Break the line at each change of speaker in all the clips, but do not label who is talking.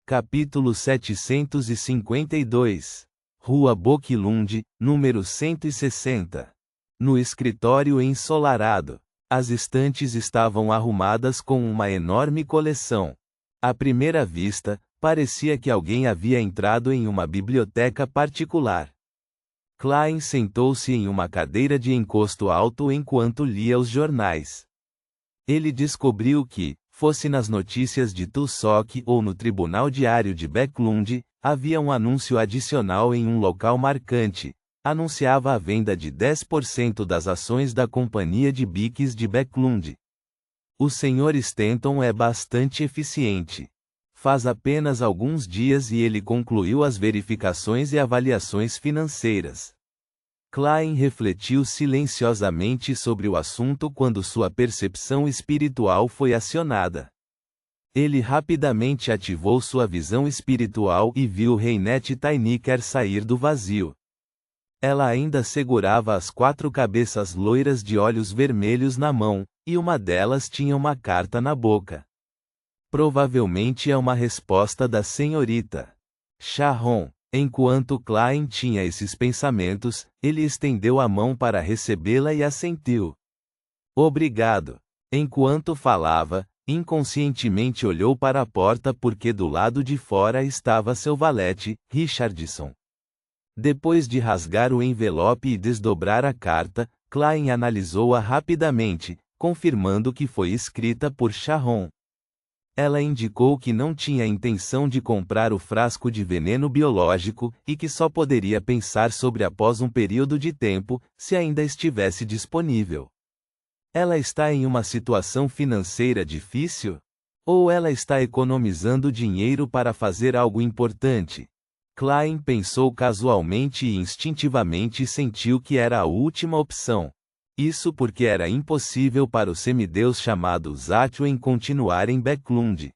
Capítulo 752. Rua Boquilund, número 160. No escritório ensolarado. As estantes estavam arrumadas com uma enorme coleção. À primeira vista, parecia que alguém havia entrado em uma biblioteca particular. Klein sentou-se em uma cadeira de encosto alto enquanto lia os jornais. Ele descobriu que, fosse nas notícias de Tussock ou no Tribunal Diário de Backlund, havia um anúncio adicional em um local marcante. Anunciava a venda de 10% das ações da companhia de biques de Backlund. O Sr. Stanton é bastante eficiente. Faz apenas alguns dias e ele concluiu as verificações e avaliações financeiras. Klein refletiu silenciosamente sobre o assunto quando sua percepção espiritual foi acionada. Ele rapidamente ativou sua visão espiritual e viu Reinette Tyniker sair do vazio. Ela ainda segurava as 4 cabeças loiras de olhos vermelhos na mão, e uma delas tinha uma carta na boca. Provavelmente é uma resposta da senhorita Sharon. Enquanto Klein tinha esses pensamentos, ele estendeu a mão para recebê-la e assentiu. Obrigado. Enquanto falava, inconscientemente olhou para a porta porque do lado de fora estava seu valete, Richardson. Depois de rasgar o envelope e desdobrar a carta, Klein analisou-a rapidamente, confirmando que foi escrita por Sharon. Ela indicou que não tinha intenção de comprar o frasco de veneno biológico e que só poderia pensar sobre após um período de tempo, se ainda estivesse disponível. Ela está em uma situação financeira difícil? Ou ela está economizando dinheiro para fazer algo importante? Klein pensou casualmente e instintivamente sentiu que era a última opção. Isso porque era impossível para o semideus chamado Zatuen continuar em Backlund.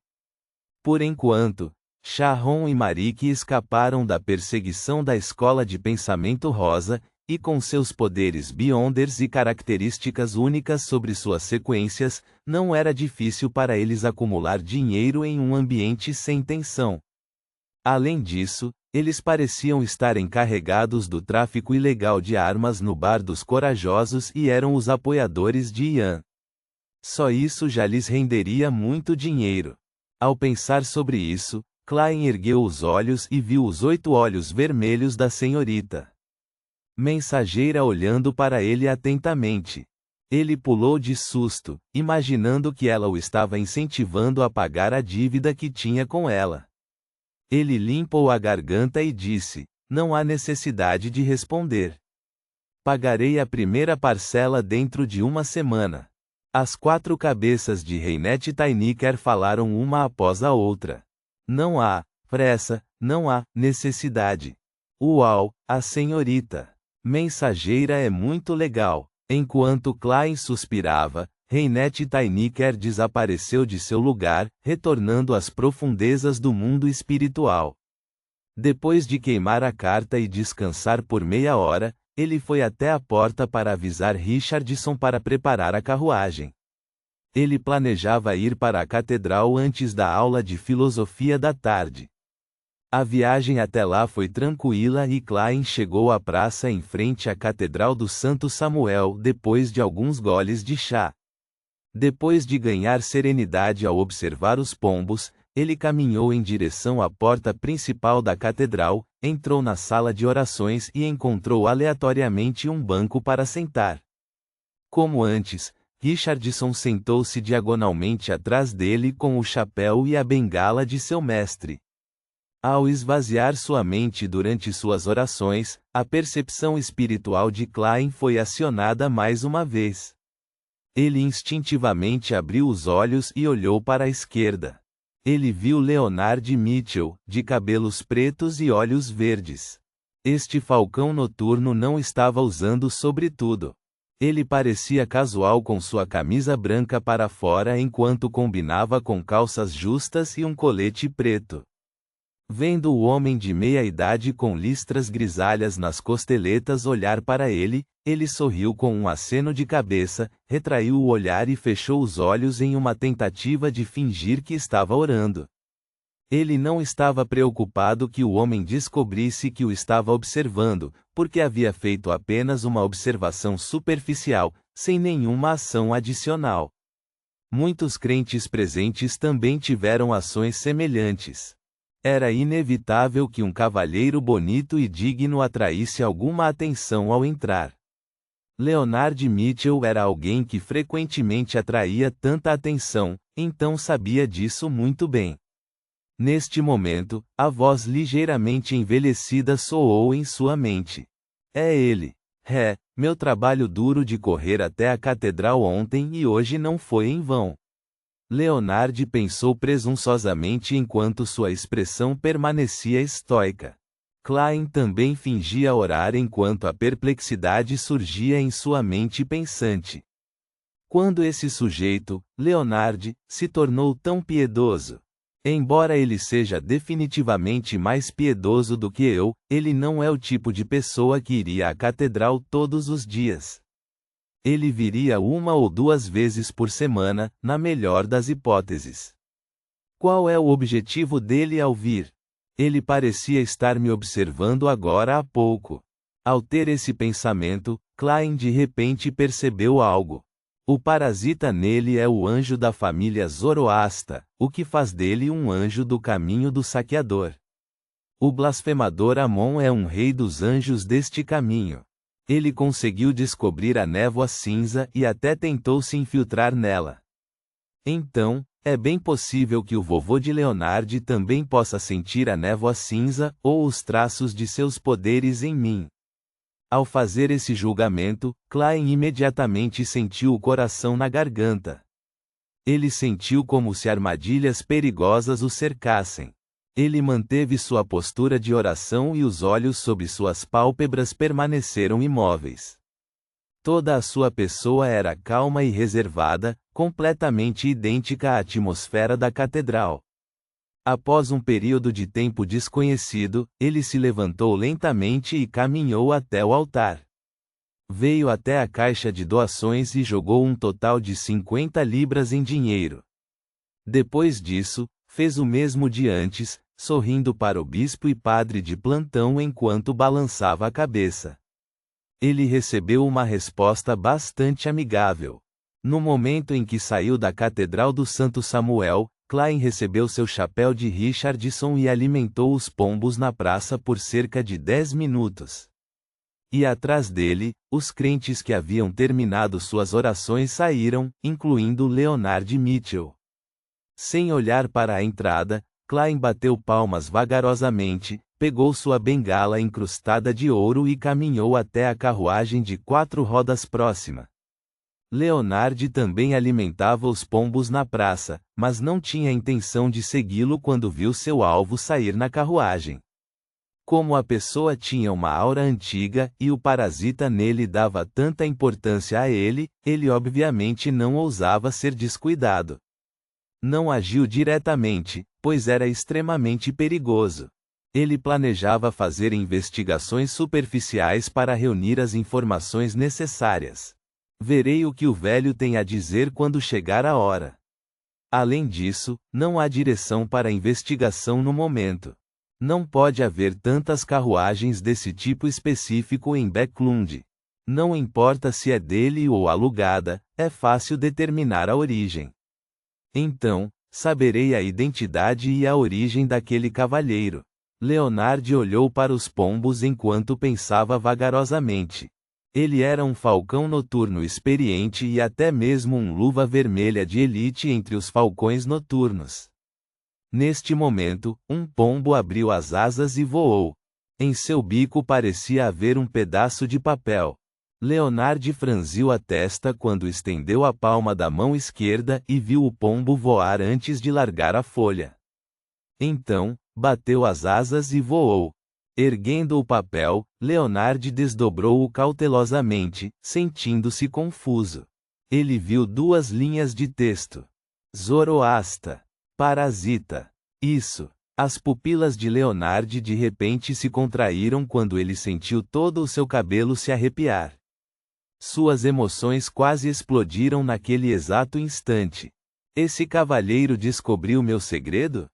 Por enquanto, Sharon e Marik escaparam da perseguição da escola de pensamento rosa, e com seus poderes Beyonders e características únicas sobre suas sequências, não era difícil para eles acumular dinheiro em um ambiente sem tensão. Além disso, eles pareciam estar encarregados do tráfico ilegal de armas no Bar dos Corajosos e eram os apoiadores de Ian. Só isso já lhes renderia muito dinheiro. Ao pensar sobre isso, Klein ergueu os olhos e viu os 8 olhos vermelhos da senhorita mensageira olhando para ele atentamente. Ele pulou de susto, imaginando que ela o estava incentivando a pagar a dívida que tinha com ela. Ele limpou a garganta e disse: não há necessidade de responder. Pagarei a primeira parcela dentro de uma semana. As 4 cabeças de Reinette Tyniker falaram uma após a outra. Não há pressa, não há necessidade. Uau, a senhorita mensageira é muito legal. Enquanto Klein suspirava, Reinette Tyniker desapareceu de seu lugar, retornando às profundezas do mundo espiritual. Depois de queimar a carta e descansar por meia hora, ele foi até a porta para avisar Richardson para preparar a carruagem. Ele planejava ir para a catedral antes da aula de filosofia da tarde. A viagem até lá foi tranquila e Klein chegou à praça em frente à Catedral do Santo Samuel depois de alguns goles de chá. Depois de ganhar serenidade ao observar os pombos, ele caminhou em direção à porta principal da catedral, entrou na sala de orações e encontrou aleatoriamente um banco para sentar. Como antes, Richardson sentou-se diagonalmente atrás dele com o chapéu e a bengala de seu mestre. Ao esvaziar sua mente durante suas orações, a percepção espiritual de Klein foi acionada mais uma vez. Ele instintivamente abriu os olhos e olhou para a esquerda. Ele viu Leonard Mitchell, de cabelos pretos e olhos verdes. Este falcão noturno não estava usando sobretudo. Ele parecia casual com sua camisa branca para fora enquanto combinava com calças justas e um colete preto. Vendo o homem de meia-idade com listras grisalhas nas costeletas olhar para ele, ele sorriu com um aceno de cabeça, retraiu o olhar e fechou os olhos em uma tentativa de fingir que estava orando. Ele não estava preocupado que o homem descobrisse que o estava observando, porque havia feito apenas uma observação superficial, sem nenhuma ação adicional. Muitos crentes presentes também tiveram ações semelhantes. Era inevitável que um cavalheiro bonito e digno atraísse alguma atenção ao entrar. Leonard Mitchell era alguém que frequentemente atraía tanta atenção, então sabia disso muito bem. Neste momento, a voz ligeiramente envelhecida soou em sua mente. É ele. Meu trabalho duro de correr até a catedral ontem e hoje não foi em vão. Leonard pensou presunçosamente enquanto sua expressão permanecia estoica. Klein também fingia orar enquanto a perplexidade surgia em sua mente pensante. Quando esse sujeito, Leonard, se tornou tão piedoso? Embora ele seja definitivamente mais piedoso do que eu, ele não é o tipo de pessoa que iria à catedral todos os dias. Ele viria 1 ou 2 vezes por semana, na melhor das hipóteses. Qual é o objetivo dele ao vir? Ele parecia estar me observando agora há pouco. Ao ter esse pensamento, Klein de repente percebeu algo. O parasita nele é o anjo da família Zoroasta, o que faz dele um anjo do caminho do saqueador. O blasfemador Amon é um rei dos anjos deste caminho. Ele conseguiu descobrir a névoa cinza e até tentou se infiltrar nela. Então, é bem possível que o vovô de Leonard também possa sentir a névoa cinza ou os traços de seus poderes em mim. Ao fazer esse julgamento, Klein imediatamente sentiu o coração na garganta. Ele sentiu como se armadilhas perigosas o cercassem. Ele manteve sua postura de oração e os olhos sob suas pálpebras permaneceram imóveis. Toda a sua pessoa era calma e reservada, completamente idêntica à atmosfera da catedral. Após um período de tempo desconhecido, ele se levantou lentamente e caminhou até o altar. Veio até a caixa de doações e jogou um total de 50 libras em dinheiro. Depois disso, fez o mesmo de antes, sorrindo para o bispo e padre de plantão enquanto balançava a cabeça. Ele recebeu uma resposta bastante amigável. No momento em que saiu da Catedral do Santo Samuel, Klein recebeu seu chapéu de Richardson e alimentou os pombos na praça por cerca de 10 minutos. E atrás dele, os crentes que haviam terminado suas orações saíram, incluindo Leonard Mitchell. Sem olhar para a entrada, Klein bateu palmas vagarosamente, pegou sua bengala incrustada de ouro e caminhou até a carruagem de 4 rodas próxima. Leonard também alimentava os pombos na praça, mas não tinha intenção de segui-lo quando viu seu alvo sair na carruagem. Como a pessoa tinha uma aura antiga e o parasita nele dava tanta importância a ele, ele obviamente não ousava ser descuidado. Não agiu diretamente, pois era extremamente perigoso. Ele planejava fazer investigações superficiais para reunir as informações necessárias. Verei o que o velho tem a dizer quando chegar a hora. Além disso, não há direção para a investigação no momento. Não pode haver tantas carruagens desse tipo específico em Bäcklund. Não importa se é dele ou alugada, é fácil determinar a origem. Então, saberei a identidade e a origem daquele cavalheiro. Leonard olhou para os pombos enquanto pensava vagarosamente. Ele era um falcão noturno experiente e até mesmo um luva vermelha de elite entre os falcões noturnos. Neste momento, um pombo abriu as asas e voou. Em seu bico parecia haver um pedaço de papel. Leonard franziu a testa quando estendeu a palma da mão esquerda e viu o pombo voar antes de largar a folha. Então, bateu as asas e voou. Erguendo o papel, Leonard desdobrou-o cautelosamente, sentindo-se confuso. Ele viu 2 linhas de texto. Zoroasta. Parasita. Isso. As pupilas de Leonard de repente se contraíram quando ele sentiu todo o seu cabelo se arrepiar. Suas emoções quase explodiram naquele exato instante. Esse cavalheiro descobriu meu segredo?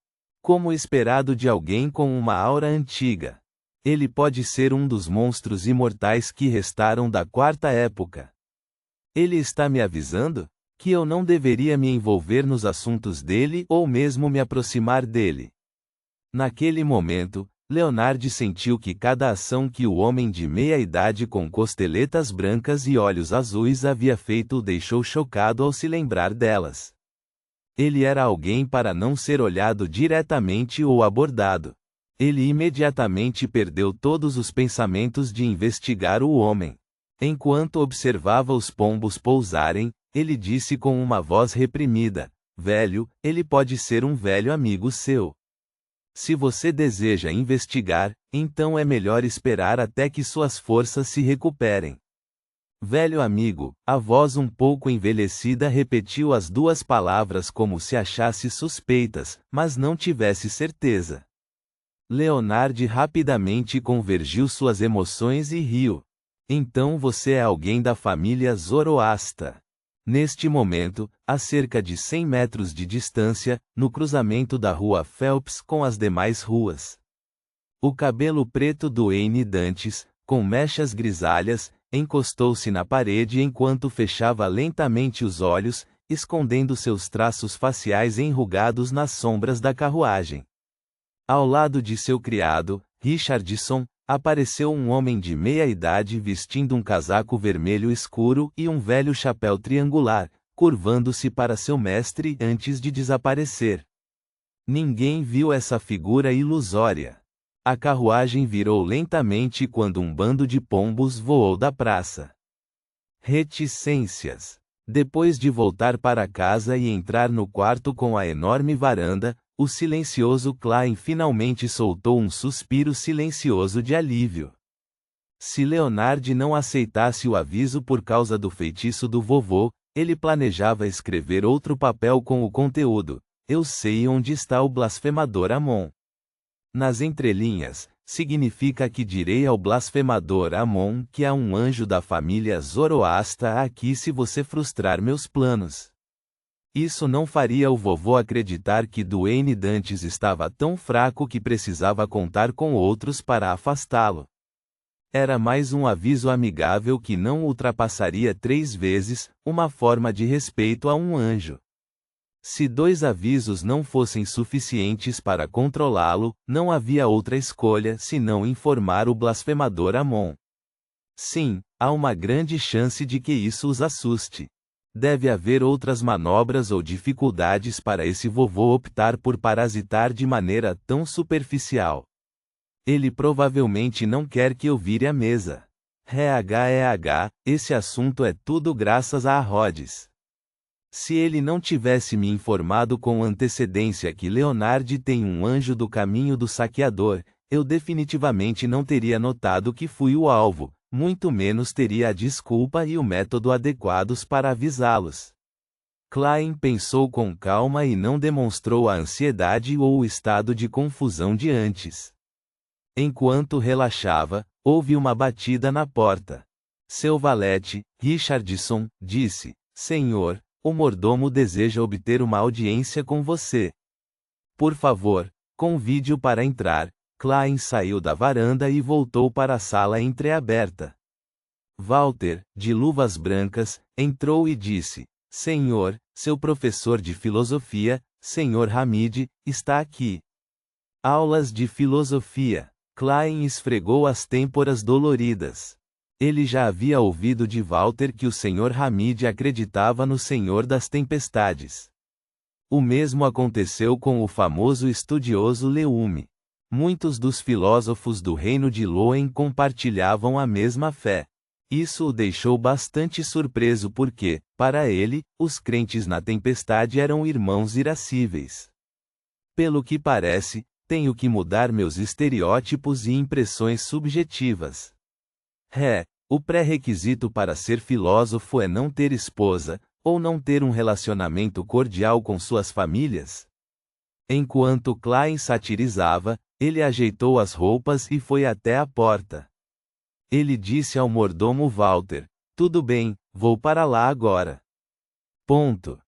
Como esperado de alguém com uma aura antiga. Ele pode ser um dos monstros imortais que restaram da quarta época. Ele está me avisando que eu não deveria me envolver nos assuntos dele ou mesmo me aproximar dele. Naquele momento, Leonard sentiu que cada ação que o homem de meia-idade com costeletas brancas e olhos azuis havia feito o deixou chocado ao se lembrar delas. Ele era alguém para não ser olhado diretamente ou abordado. Ele imediatamente perdeu todos os pensamentos de investigar o homem. Enquanto observava os pombos pousarem, ele disse com uma voz reprimida: "Velho, ele pode ser um velho amigo seu. Se você deseja investigar, então é melhor esperar até que suas forças se recuperem." Velho amigo, a voz um pouco envelhecida repetiu as duas palavras como se achasse suspeitas, mas não tivesse certeza. Leonard rapidamente convergiu suas emoções e riu. "Então você é alguém da família Zoroasta." Neste momento, a cerca de 100 metros de distância, no cruzamento da rua Phelps com as demais ruas. O cabelo preto do N. Dantes, com mechas grisalhas, encostou-se na parede enquanto fechava lentamente os olhos, escondendo seus traços faciais enrugados nas sombras da carruagem. Ao lado de seu criado, Richardson, apareceu um homem de meia-idade vestindo um casaco vermelho escuro e um velho chapéu triangular, curvando-se para seu mestre antes de desaparecer. Ninguém viu essa figura ilusória. A carruagem virou lentamente quando um bando de pombos voou da praça. Reticências. Depois de voltar para casa e entrar no quarto com a enorme varanda, o silencioso Klein finalmente soltou um suspiro silencioso de alívio. Se Leonard não aceitasse o aviso por causa do feitiço do vovô, ele planejava escrever outro papel com o conteúdo: "Eu sei onde está o blasfemador Amon." Nas entrelinhas, significa que direi ao blasfemador Amon que há um anjo da família Zoroasta aqui se você frustrar meus planos. Isso não faria o vovô acreditar que Duane Dantes estava tão fraco que precisava contar com outros para afastá-lo. Era mais um aviso amigável que não ultrapassaria 3 vezes, uma forma de respeito a um anjo. Se 2 avisos não fossem suficientes para controlá-lo, não havia outra escolha senão informar o blasfemador Amon. Sim, há uma grande chance de que isso os assuste. Deve haver outras manobras ou dificuldades para esse vovô optar por parasitar de maneira tão superficial. Ele provavelmente não quer que eu vire a mesa. Esse assunto é tudo graças a Rhodes. Se ele não tivesse me informado com antecedência que Leonard tem um anjo do caminho do saqueador, eu definitivamente não teria notado que fui o alvo, muito menos teria a desculpa e o método adequados para avisá-los. Klein pensou com calma e não demonstrou a ansiedade ou o estado de confusão de antes. Enquanto relaxava, houve uma batida na porta. Seu valete, Richardson, disse: "Senhor, o mordomo deseja obter uma audiência com você. Por favor, convide-o para entrar." Klein saiu da varanda e voltou para a sala entreaberta. Walter, de luvas brancas, entrou e disse: "Senhor, seu professor de filosofia, Sr. Hamid, está aqui." Aulas de filosofia. Klein esfregou as têmporas doloridas. Ele já havia ouvido de Walter que o Sr. Hamid acreditava no Senhor das Tempestades. O mesmo aconteceu com o famoso estudioso Leume. Muitos dos filósofos do reino de Loen compartilhavam a mesma fé. Isso o deixou bastante surpreso porque, para ele, os crentes na tempestade eram irmãos irascíveis. Pelo que parece, tenho que mudar meus estereótipos e impressões subjetivas. O pré-requisito para ser filósofo é não ter esposa, ou não ter um relacionamento cordial com suas famílias? Enquanto Klein satirizava, ele ajeitou as roupas e foi até a porta. Ele disse ao mordomo Walter: "Tudo bem, vou para lá agora." Ponto.